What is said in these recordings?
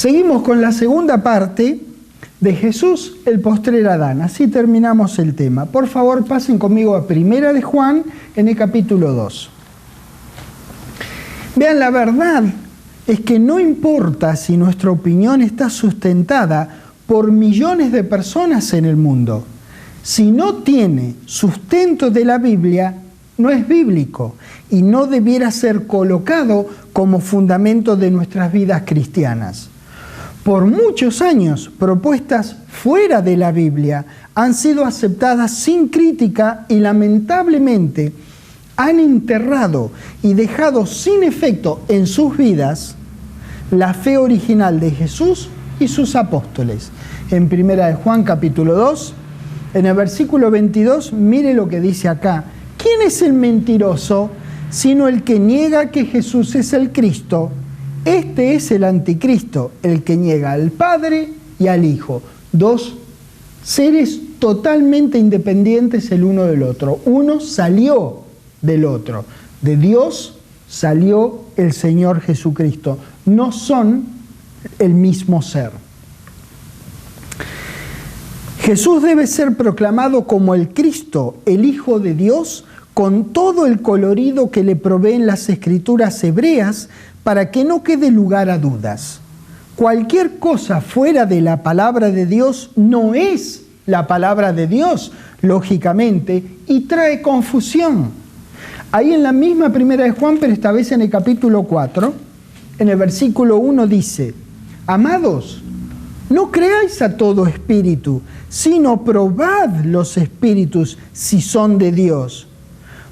Seguimos con la segunda parte de Jesús, el postrer Adán. Así terminamos el tema. Por favor, pasen conmigo a Primera de Juan, en el capítulo 2. Vean, la verdad es que no importa si nuestra opinión está sustentada por millones de personas en el mundo. Si no tiene sustento de la Biblia, no es bíblico y no debiera ser colocado como fundamento de nuestras vidas cristianas. Por muchos años, propuestas fuera de la Biblia han sido aceptadas sin crítica y lamentablemente han enterrado y dejado sin efecto en sus vidas la fe original de Jesús y sus apóstoles. En Primera de Juan capítulo 2, en el versículo 22, mire lo que dice acá. ¿Quién es el mentiroso sino el que niega que Jesús es el Cristo? Este es el anticristo, el que niega al Padre y al Hijo, dos seres totalmente independientes el uno del otro. Uno salió del otro. De Dios salió el Señor Jesucristo. No son el mismo ser. Jesús debe ser proclamado como el Cristo, el Hijo de Dios, con todo el colorido que le proveen las Escrituras hebreas, para que no quede lugar a dudas. Cualquier cosa fuera de la palabra de Dios no es la palabra de Dios, lógicamente, y trae confusión. Ahí en la misma Primera de Juan, pero esta vez en el capítulo 4, en el versículo 1 dice: Amados, no creáis a todo espíritu, sino probad los espíritus si son de Dios.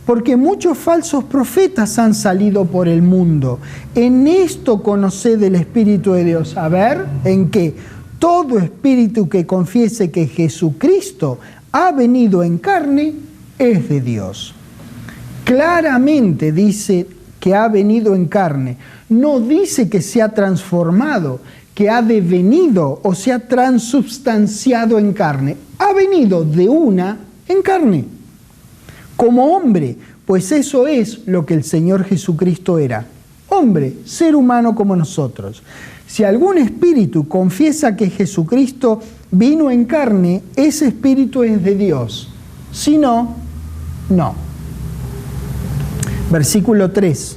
Porque muchos falsos profetas han salido por el mundo. En esto conoced el Espíritu de Dios. A ver, ¿en qué? Todo espíritu que confiese que Jesucristo ha venido en carne es de Dios. Claramente dice que ha venido en carne. No dice que se ha transformado, que ha devenido o se ha transubstanciado en carne. Ha venido de una en carne. Como hombre, pues eso es lo que el Señor Jesucristo era. Hombre, ser humano como nosotros. Si algún espíritu confiesa que Jesucristo vino en carne, ese espíritu es de Dios. Si no, no. Versículo 3.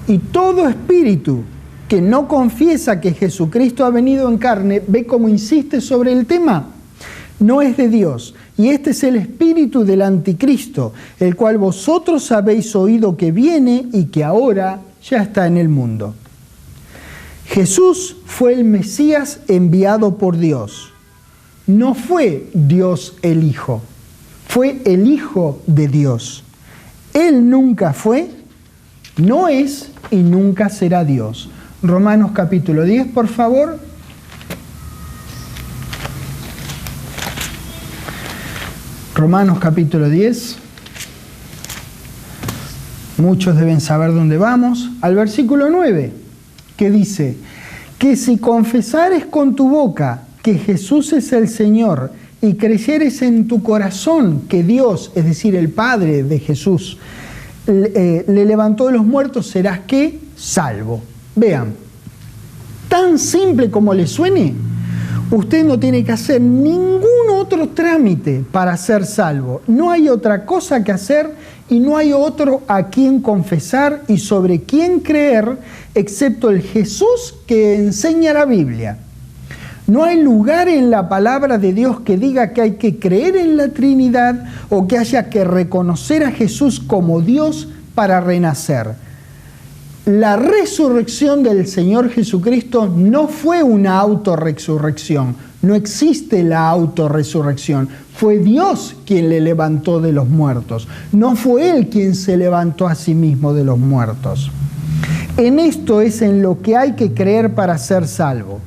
Y todo espíritu que no confiesa que Jesucristo ha venido en carne, ve cómo insiste sobre el tema, no es de Dios. Y este es el espíritu del anticristo, el cual vosotros habéis oído que viene y que ahora ya está en el mundo. Jesús fue el Mesías enviado por Dios. No fue Dios el Hijo, fue el Hijo de Dios. Él nunca fue, no es y nunca será Dios. Romanos capítulo 10, por favor. Romanos capítulo 10, muchos deben saber dónde vamos, al versículo 9, que dice, que si confesares con tu boca que Jesús es el Señor y creyeres en tu corazón que Dios, es decir, el Padre de Jesús, le levantó de los muertos, serás ¿qué? Salvo. Vean, tan simple como le suene, usted no tiene que hacer ningún otro trámite para ser salvo. No hay otra cosa que hacer y no hay otro a quien confesar y sobre quién creer, excepto el Jesús que enseña la Biblia. No hay lugar en la palabra de Dios que diga que hay que creer en la Trinidad o que haya que reconocer a Jesús como Dios para renacer. La resurrección del Señor Jesucristo no fue una autorresurrección, no existe la autorresurrección, fue Dios quien le levantó de los muertos, no fue Él quien se levantó a sí mismo de los muertos. En esto es en lo que hay que creer para ser salvo.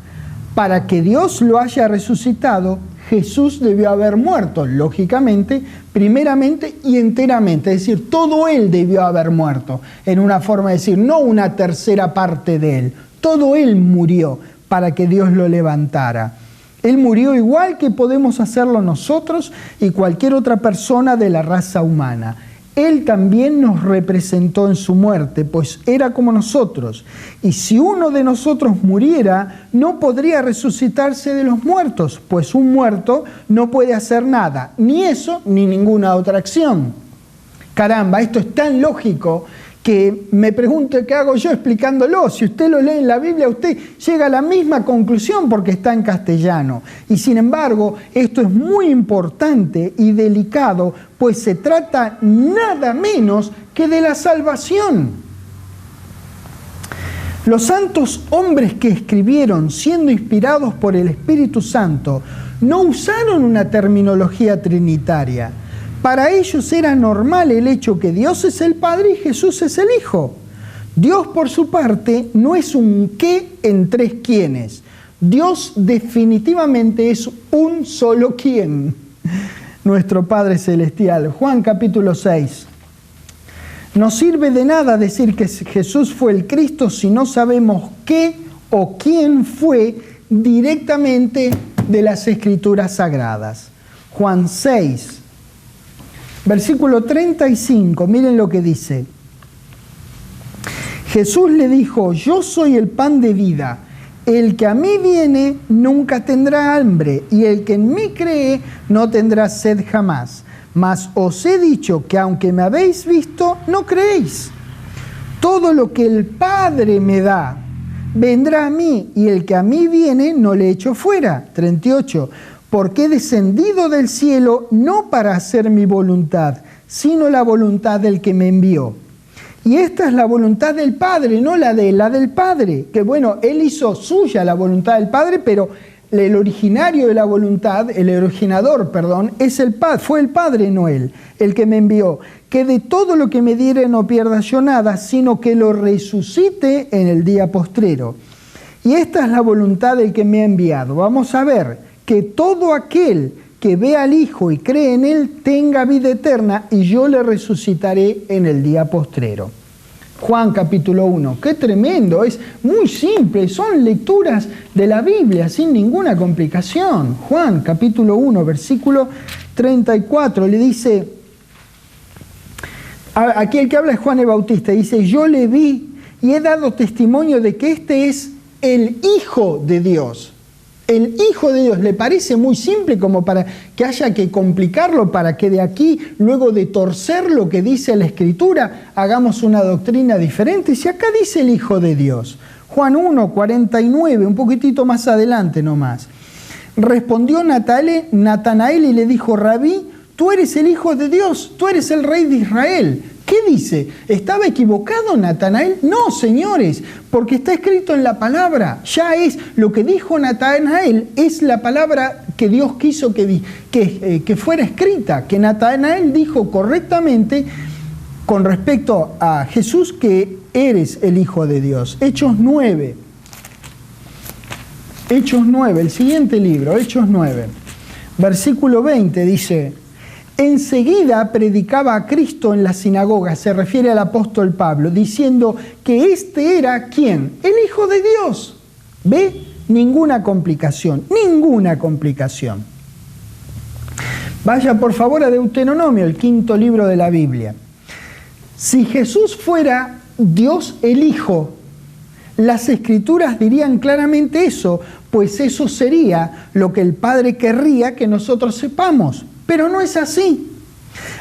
Para que Dios lo haya resucitado, Jesús debió haber muerto, lógicamente, primeramente y enteramente. Es decir, todo Él debió haber muerto, en una forma de decir, no una tercera parte de Él. Todo Él murió para que Dios lo levantara. Él murió igual que podemos hacerlo nosotros y cualquier otra persona de la raza humana. Él también nos representó en su muerte, pues era como nosotros. Y si uno de nosotros muriera, no podría resucitarse de los muertos, pues un muerto no puede hacer nada, ni eso ni ninguna otra acción. Caramba, esto es tan lógico que me pregunto qué hago yo explicándolo. Si usted lo lee en la Biblia, usted llega a la misma conclusión porque está en castellano. Y sin embargo, esto es muy importante y delicado, pues se trata nada menos que de la salvación. Los santos hombres que escribieron, siendo inspirados por el Espíritu Santo, no usaron una terminología trinitaria. Para ellos era normal el hecho que Dios es el Padre y Jesús es el Hijo. Dios, por su parte, no es un qué en tres quiénes. Dios definitivamente es un solo quién, nuestro Padre Celestial. Juan capítulo 6. No sirve de nada decir que Jesús fue el Cristo si no sabemos qué o quién fue directamente de las Escrituras Sagradas. Juan 6. Versículo 35, miren lo que dice. Jesús le dijo: yo soy el pan de vida. El que a mí viene nunca tendrá hambre, y el que en mí cree no tendrá sed jamás. Mas os he dicho que aunque me habéis visto, no creéis. Todo lo que el Padre me da vendrá a mí, y el que a mí viene no le echo fuera. 38. Porque he descendido del cielo no para hacer mi voluntad, sino la voluntad del que me envió. Y esta es la voluntad del Padre, no la del Padre. Que bueno, Él hizo suya la voluntad del Padre, pero el originario de la voluntad, el originador, perdón, es el Padre, fue el Padre, no Él, el que me envió. Que de todo lo que me diere no pierda yo nada, sino que lo resucite en el día postrero. Y esta es la voluntad del que me ha enviado. Vamos a ver. Que todo aquel que ve al Hijo y cree en Él tenga vida eterna, y yo le resucitaré en el día postrero. Juan capítulo 1, qué tremendo, es muy simple, son lecturas de la Biblia sin ninguna complicación. Juan capítulo 1, versículo 34, le dice, aquí el que habla es Juan el Bautista, dice: yo le vi y he dado testimonio de que este es el Hijo de Dios. El Hijo de Dios. ¿Le parece muy simple como para que haya que complicarlo, para que de aquí, luego de torcer lo que dice la Escritura, hagamos una doctrina diferente? Si acá dice el Hijo de Dios. Juan 1, 49, un poquitito más adelante nomás. Respondió Natanael y le dijo: Rabí, tú eres el Hijo de Dios, tú eres el Rey de Israel. ¿Qué dice? ¿Estaba equivocado Natanael? No, señores, porque está escrito en la palabra. Ya es lo que dijo Natanael, es la palabra que Dios quiso que fuera escrita, que Natanael dijo correctamente con respecto a Jesús que eres el Hijo de Dios. Hechos 9. Hechos 9, el siguiente libro, Hechos 9, versículo 20 dice: enseguida predicaba a Cristo en la sinagoga, se refiere al apóstol Pablo, diciendo que este era, ¿quién? El Hijo de Dios. ¿Ve? Ninguna complicación, ninguna complicación. Vaya por favor a Deuteronomio, el 5.º libro de la Biblia. Si Jesús fuera Dios el Hijo, las Escrituras dirían claramente eso, pues eso sería lo que el Padre querría que nosotros sepamos. Pero no es así.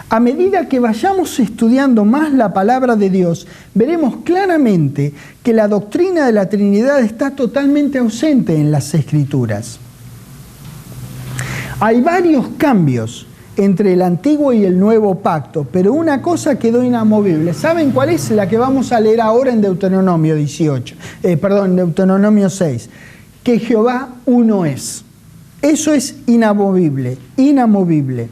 A medida que vayamos estudiando más la palabra de Dios, veremos claramente que la doctrina de la Trinidad está totalmente ausente en las Escrituras. Hay varios cambios entre el Antiguo y el Nuevo Pacto, pero una cosa quedó inamovible. ¿Saben cuál es? La que vamos a leer ahora en Deuteronomio 6. Que Jehová uno es. Eso es inamovible, inamovible.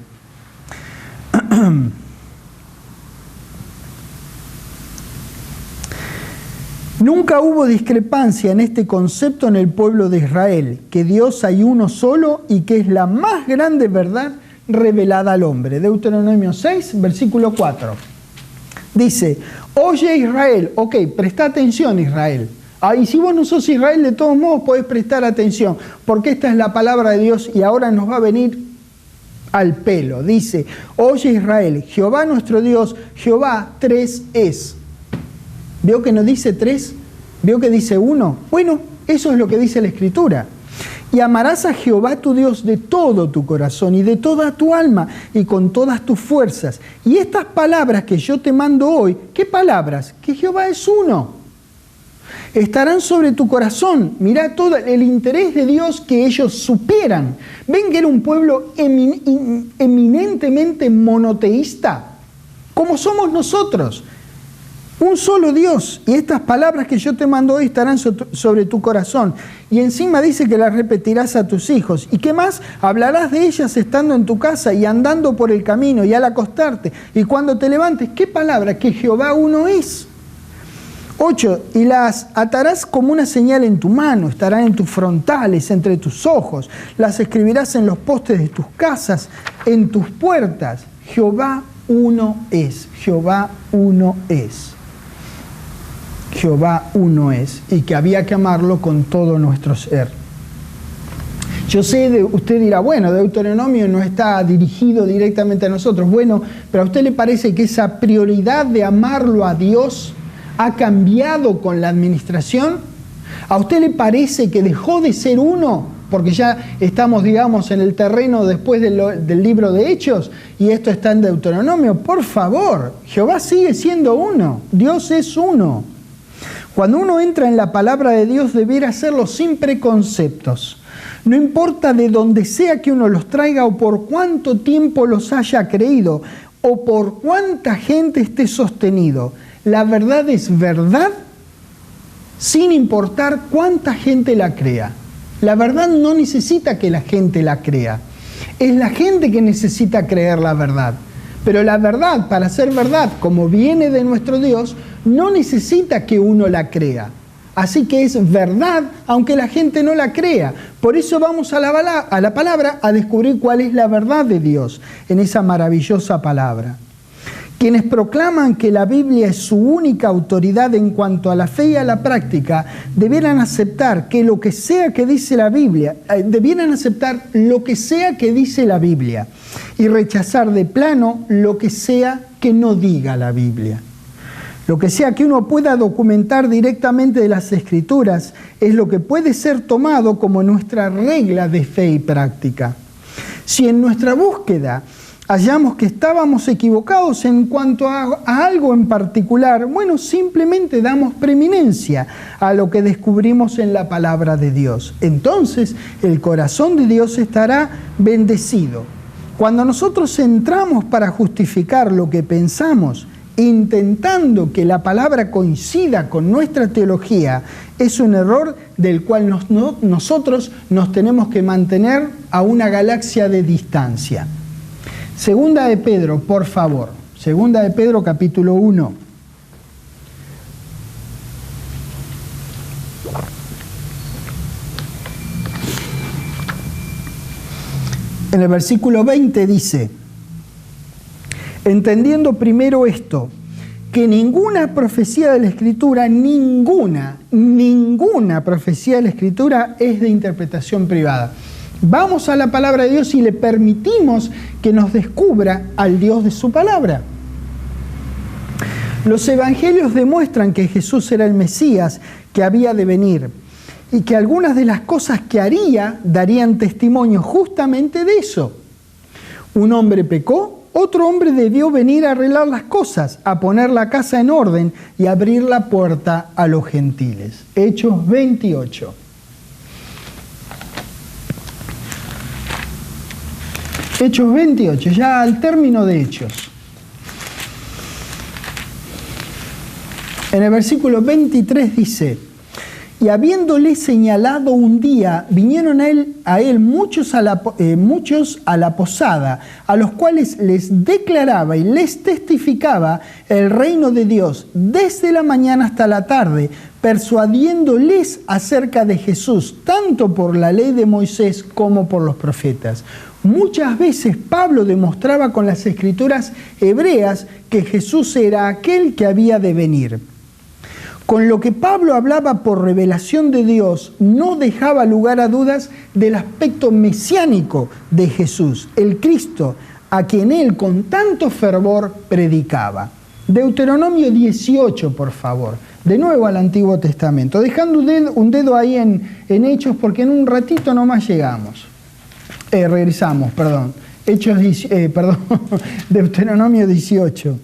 Nunca hubo discrepancia en este concepto en el pueblo de Israel, que Dios hay uno solo y que es la más grande verdad revelada al hombre. Deuteronomio 6, versículo 4. Dice: oye Israel, ok, presta atención Israel. Y si vos no sos Israel, de todos modos podés prestar atención, porque esta es la palabra de Dios y ahora nos va a venir al pelo. Dice, oye Israel, Jehová nuestro Dios, Jehová tres es. ¿Veo que no dice tres? ¿Veo que dice uno? Bueno, eso es lo que dice la Escritura. Y amarás a Jehová tu Dios de todo tu corazón y de toda tu alma y con todas tus fuerzas. Y estas palabras que yo te mando hoy, ¿qué palabras? Que Jehová es uno. Estarán sobre tu corazón. Mirá todo el interés de Dios que ellos supieran. Ven que era un pueblo eminentemente monoteísta, como somos nosotros. Un solo Dios, y estas palabras que yo te mando hoy estarán sobre tu corazón. Y encima dice que las repetirás a tus hijos. ¿Y qué más? Hablarás de ellas estando en tu casa y andando por el camino y al acostarte y cuando te levantes. ¿Qué palabra? Que Jehová uno es. 8. Y las atarás como una señal en tu mano, estarán en tus frontales, entre tus ojos. Las escribirás en los postes de tus casas, en tus puertas. Jehová uno es. Jehová uno es. Jehová uno es, y que había que amarlo con todo nuestro ser. Yo sé, usted dirá, bueno, Deuteronomio no está dirigido directamente a nosotros. Bueno, pero ¿a usted le parece que esa prioridad de amarlo a Dios ha cambiado con la administración? ¿A usted le parece que dejó de ser uno? Porque ya estamos, digamos, en el terreno después del libro de Hechos, y esto está en Deuteronomio. Por favor, Jehová sigue siendo uno. Dios es uno. Cuando uno entra en la palabra de Dios, debiera hacerlo sin preconceptos. No importa de donde sea que uno los traiga o por cuánto tiempo los haya creído o por cuánta gente esté sostenido. La verdad es verdad sin importar cuánta gente la crea. La verdad no necesita que la gente la crea. Es la gente que necesita creer la verdad. Pero la verdad, para ser verdad, como viene de nuestro Dios, no necesita que uno la crea. Así que es verdad, aunque la gente no la crea. Por eso vamos a la palabra a descubrir cuál es la verdad de Dios en esa maravillosa palabra. Quienes proclaman que la Biblia es su única autoridad en cuanto a la fe y a la práctica, debieran aceptar que lo que sea que dice la Biblia, y rechazar de plano lo que sea que no diga la Biblia. Lo que sea que uno pueda documentar directamente de las Escrituras es lo que puede ser tomado como nuestra regla de fe y práctica. Si en nuestra búsqueda hallamos que estábamos equivocados en cuanto a algo en particular, bueno, simplemente damos preeminencia a lo que descubrimos en la palabra de Dios. Entonces, el corazón de Dios estará bendecido. Cuando nosotros entramos para justificar lo que pensamos, intentando que la palabra coincida con nuestra teología, es un error del cual nosotros nos tenemos que mantener a una galaxia de distancia. Segunda de Pedro, por favor. Segunda de Pedro, capítulo 1. En el versículo 20 dice: entendiendo primero esto, que ninguna profecía de la Escritura, ninguna profecía de la Escritura es de interpretación privada. Vamos a la palabra de Dios y le permitimos que nos descubra al Dios de su palabra. Los evangelios demuestran que Jesús era el Mesías que había de venir y que algunas de las cosas que haría darían testimonio justamente de eso. Un hombre pecó, otro hombre debió venir a arreglar las cosas, a poner la casa en orden y abrir la puerta a los gentiles. Hechos 28. Hechos 28, ya al término de Hechos. En el versículo 23 dice: y habiéndole señalado un día, vinieron a él muchos a la posada, a los cuales les declaraba y les testificaba el reino de Dios desde la mañana hasta la tarde, persuadiéndoles acerca de Jesús, tanto por la ley de Moisés como por los profetas. Muchas veces Pablo demostraba con las escrituras hebreas que Jesús era aquel que había de venir. Con lo que Pablo hablaba por revelación de Dios, no dejaba lugar a dudas del aspecto mesiánico de Jesús, el Cristo, a quien él con tanto fervor predicaba. Deuteronomio 18, por favor. De nuevo al Antiguo Testamento. Dejando un dedo ahí en Hechos, porque en un ratito nomás llegamos. Regresamos, perdón. Deuteronomio 18.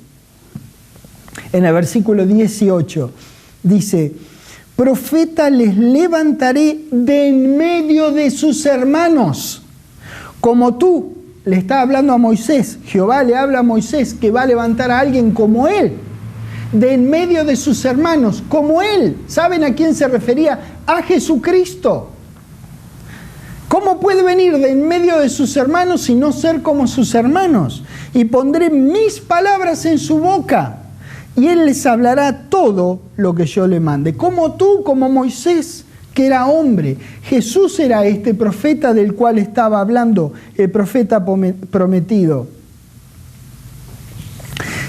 En el versículo 18 dice: profeta les levantaré de en medio de sus hermanos, como tú. Le está hablando a Moisés. Jehová le habla a Moisés que va a levantar a alguien como él, de en medio de sus hermanos, como él. ¿Saben a quién se refería? A Jesucristo. ¿Cómo puede venir de en medio de sus hermanos y no ser como sus hermanos? Y pondré mis palabras en su boca, y él les hablará todo lo que yo le mande. Como tú, como Moisés, que era hombre. Jesús era este profeta del cual estaba hablando, el profeta prometido.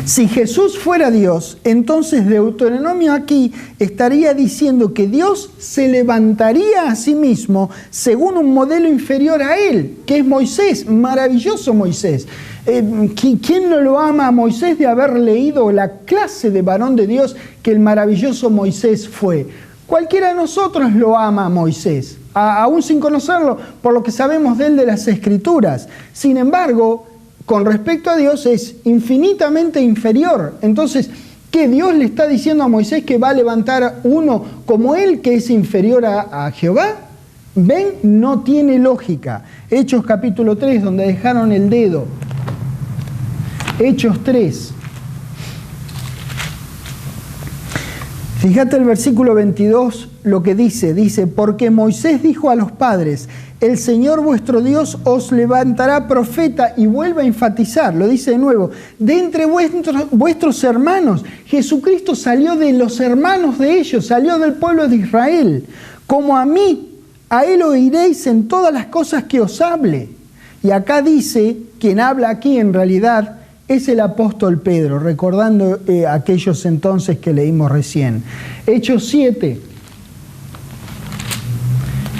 Si Jesús fuera Dios, entonces Deuteronomio aquí estaría diciendo que Dios se levantaría a sí mismo según un modelo inferior a él, que es Moisés, maravilloso Moisés. ¿Quién no lo ama a Moisés de haber leído la clase de varón de Dios que el maravilloso Moisés fue? Cualquiera de nosotros lo ama a Moisés, aún sin conocerlo, por lo que sabemos de él de las Escrituras. Sin embargo, con respecto a Dios es infinitamente inferior. Entonces, ¿qué Dios le está diciendo a Moisés que va a levantar uno como él que es inferior a Jehová? ¿Ven? No tiene lógica. Hechos capítulo 3, donde dejaron el dedo. Hechos 3. Fíjate el versículo 22, lo que dice, porque Moisés dijo a los padres: el Señor vuestro Dios os levantará profeta, y vuelve a enfatizar, lo dice de nuevo, de entre vuestros hermanos. Jesucristo salió de los hermanos de ellos, salió del pueblo de Israel. Como a mí, a él oiréis en todas las cosas que os hable. Y acá dice, quien habla aquí en realidad es el apóstol Pedro, recordando aquellos entonces que leímos recién. Hechos 7,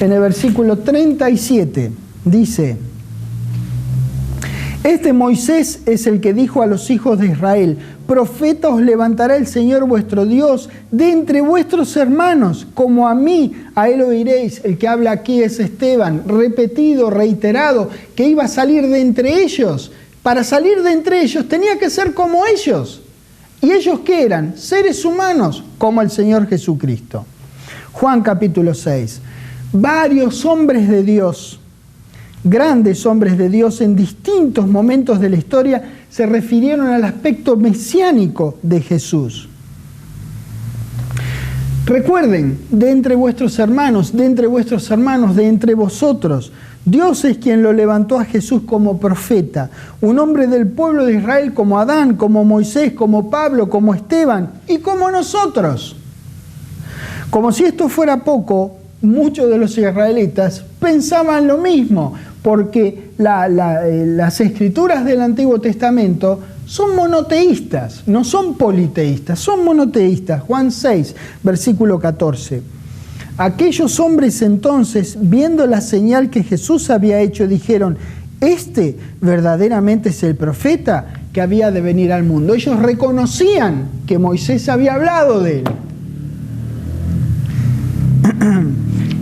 en el versículo 37, dice: este Moisés es el que dijo a los hijos de Israel: profeta os levantará el Señor vuestro Dios de entre vuestros hermanos, como a mí, a él oiréis. El que habla aquí es Esteban, repetido, reiterado, que iba a salir de entre ellos. Para salir de entre ellos tenía que ser como ellos. ¿Y ellos qué eran? Seres humanos, como el Señor Jesucristo. Juan capítulo 6. Varios hombres de Dios, grandes hombres de Dios, en distintos momentos de la historia se refirieron al aspecto mesiánico de Jesús. Recuerden, de entre vuestros hermanos, de entre vosotros, Dios es quien lo levantó a Jesús como profeta, un hombre del pueblo de Israel como Adán, como Moisés, como Pablo, como Esteban y como nosotros. Como si esto fuera poco, muchos de los israelitas pensaban lo mismo, porque las escrituras del Antiguo Testamento son monoteístas, no son politeístas, son monoteístas. Juan 6, versículo 14. Aquellos hombres entonces, viendo la señal que Jesús había hecho, dijeron: este verdaderamente es el profeta que había de venir al mundo. Ellos reconocían que Moisés había hablado de él.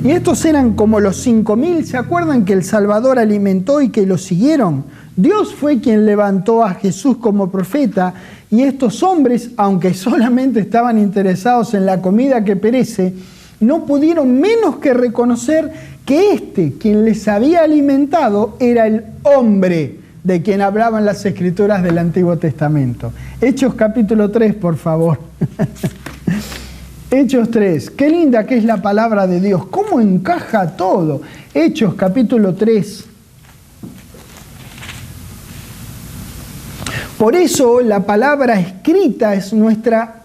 Y estos eran como los 5,000, ¿se acuerdan que el Salvador alimentó y que lo siguieron? Dios fue quien levantó a Jesús como profeta, y estos hombres, aunque solamente estaban interesados en la comida que perece, no pudieron menos que reconocer que quien les había alimentado, era el hombre de quien hablaban las escrituras del Antiguo Testamento. Hechos capítulo 3, por favor. Hechos 3, qué linda que es la palabra de Dios, cómo encaja todo. Hechos capítulo 3. Por eso la palabra escrita es nuestra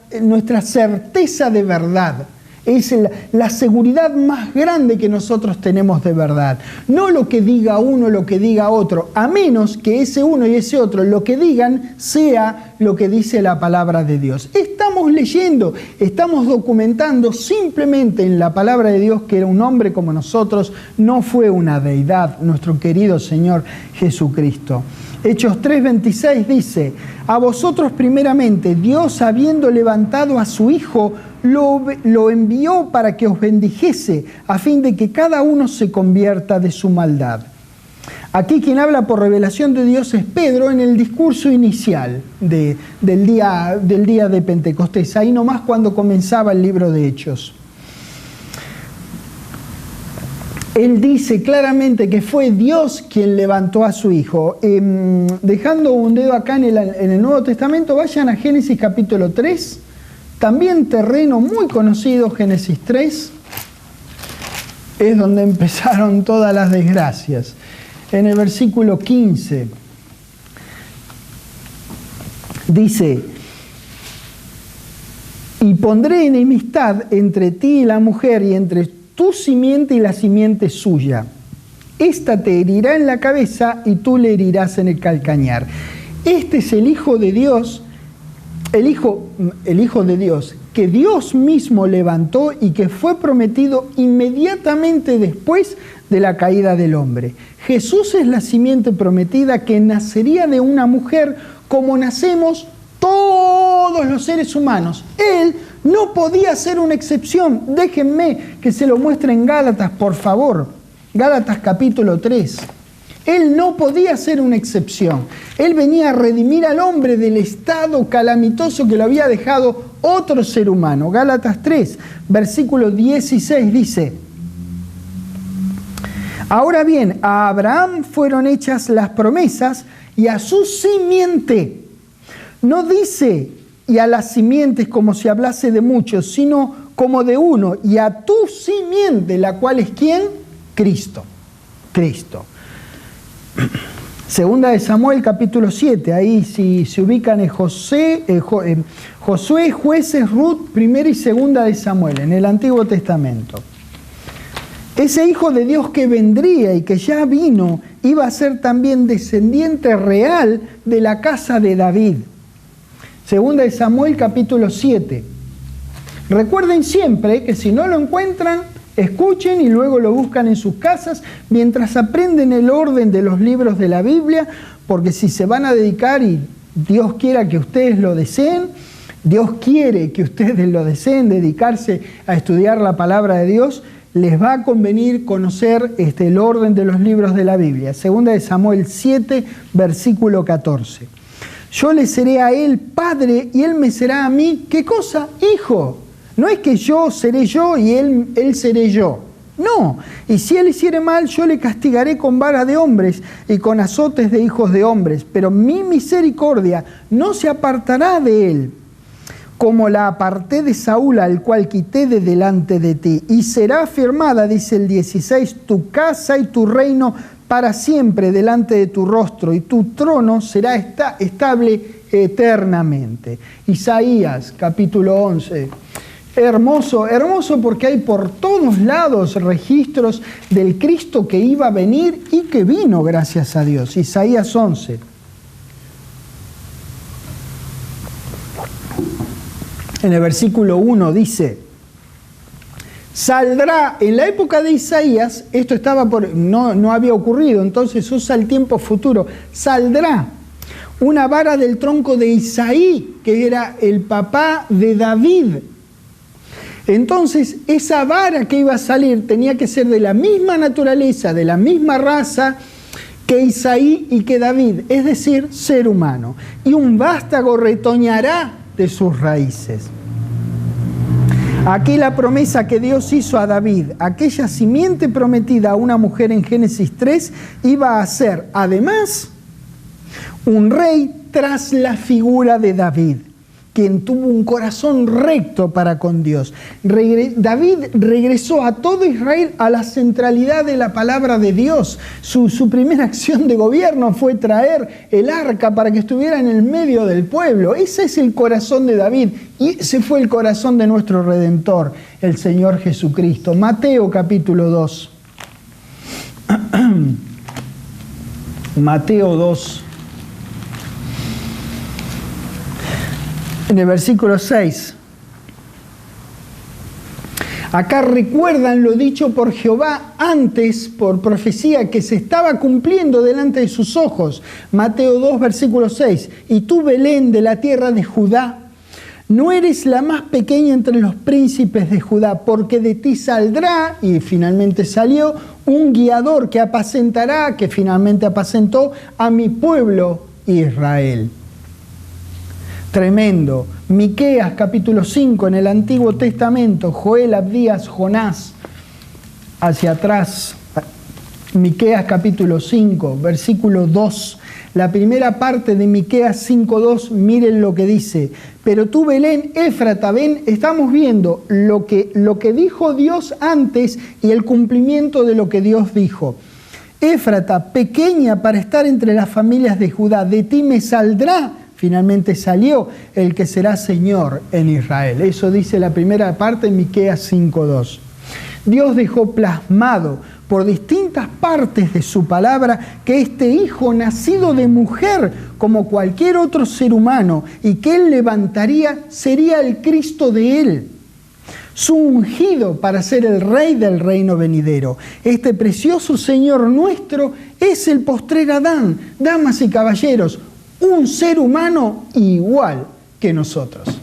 certeza de verdad. Es la seguridad más grande que nosotros tenemos de verdad. No lo que diga uno, lo que diga otro, a menos que ese uno y ese otro lo que digan sea lo que dice la palabra de Dios. Estamos leyendo, estamos documentando simplemente en la palabra de Dios que era un hombre como nosotros, no fue una deidad, nuestro querido Señor Jesucristo. Hechos 3:26 dice: a vosotros primeramente Dios, habiendo levantado a su Hijo, lo envió para que os bendijese, a fin de que cada uno se convierta de su maldad. Aquí quien habla por revelación de Dios es Pedro en el discurso inicial del día de Pentecostés, ahí nomás cuando comenzaba el libro de Hechos. Él dice claramente que fue Dios quien levantó a su Hijo. Dejando un dedo acá en el Nuevo Testamento, vayan a Génesis capítulo 3, también terreno muy conocido, Génesis 3, es donde empezaron todas las desgracias. En el versículo 15 dice: y pondré enemistad entre ti y la mujer, y entre tu simiente y la simiente suya. Esta te herirá en la cabeza y tú le herirás en el calcañar. Este es el Hijo de Dios, el Hijo de Dios, que Dios mismo levantó y que fue prometido inmediatamente después de la caída del hombre. Jesús es la simiente prometida que nacería de una mujer como nacemos todos los seres humanos. Él no podía ser una excepción. Déjenme que se lo muestre en Gálatas, por favor. Gálatas capítulo 3. Él no podía ser una excepción. Él venía a redimir al hombre del estado calamitoso que lo había dejado otro ser humano. Gálatas 3, versículo 16 dice: ahora bien, a Abraham fueron hechas las promesas y a su simiente. No dice y a las simientes como si hablase de muchos, sino como de uno, y a tu simiente, la cual es ¿quién? Cristo. Cristo. Segunda de Samuel capítulo 7, ahí si se ubican en Josué, Jueces, Ruth, primera y segunda de Samuel, en el Antiguo Testamento. Ese Hijo de Dios que vendría y que ya vino, iba a ser también descendiente real de la casa de David. Segunda de Samuel capítulo 7. Recuerden siempre que si no lo encuentran, escuchen y luego lo buscan en sus casas mientras aprenden el orden de los libros de la Biblia, porque si se van a dedicar, y Dios quiera que ustedes lo deseen, Dios quiere que ustedes lo deseen, dedicarse a estudiar la palabra de Dios, les va a convenir conocer el orden de los libros de la Biblia. Segunda de Samuel 7, versículo 14. Yo le seré a él padre y él me será a mí, ¿qué cosa? Hijo. No es que yo seré yo y él seré yo. No. Y si él hiciere mal, yo le castigaré con vara de hombres y con azotes de hijos de hombres. Pero mi misericordia no se apartará de él, como la aparté de Saúl, al cual quité de delante de ti. Y será afirmada, dice el 16, tu casa y tu reino para siempre delante de tu rostro, y tu trono será estable eternamente. Isaías, capítulo 11. Hermoso, hermoso, porque hay por todos lados registros del Cristo que iba a venir y que vino, gracias a Dios. Isaías 11. En el versículo 1 dice: saldrá, en la época de Isaías, esto no había ocurrido, entonces usa el tiempo futuro, saldrá una vara del tronco de Isaí, que era el papá de David. Entonces, esa vara que iba a salir tenía que ser de la misma naturaleza, de la misma raza que Isaí y que David, es decir, ser humano. Y un vástago retoñará de sus raíces. Aquí la promesa que Dios hizo a David, aquella simiente prometida a una mujer en Génesis 3, iba a ser, además, un rey tras la figura de David. quien tuvo un corazón recto para con Dios. David regresó a todo Israel a la centralidad de la palabra de Dios. Su primera acción de gobierno fue traer el arca para que estuviera en el medio del pueblo. Ese es el corazón de David y ese fue el corazón de nuestro Redentor, el Señor Jesucristo. Mateo capítulo 2. Mateo 2. En el versículo 6. Acá recuerdan lo dicho por Jehová antes, por profecía, que se estaba cumpliendo delante de sus ojos. Mateo 2, versículo 6. Y tú, Belén, de la tierra de Judá, no eres la más pequeña entre los príncipes de Judá, porque de ti saldrá, y finalmente salió, un guiador que apacentará, que finalmente apacentó a mi pueblo Israel. Tremendo. Miqueas capítulo 5 en el Antiguo Testamento, Joel, Abdías, Jonás, hacia atrás. Miqueas capítulo 5, versículo 2. La primera parte de Miqueas 5:2, miren lo que dice. Pero tú, Belén, Éfrata, ven, estamos viendo lo que dijo Dios antes y el cumplimiento de lo que Dios dijo. Éfrata, pequeña para estar entre las familias de Judá, de ti me saldrá. Finalmente salió el que será Señor en Israel. Eso dice la primera parte de Miqueas 5:2. Dios dejó plasmado por distintas partes de su palabra que este hijo nacido de mujer, como cualquier otro ser humano, y que él levantaría, sería el Cristo de él, su ungido para ser el rey del reino venidero. Este precioso Señor nuestro es el postrer Adán. Damas y caballeros, un ser humano igual que nosotros.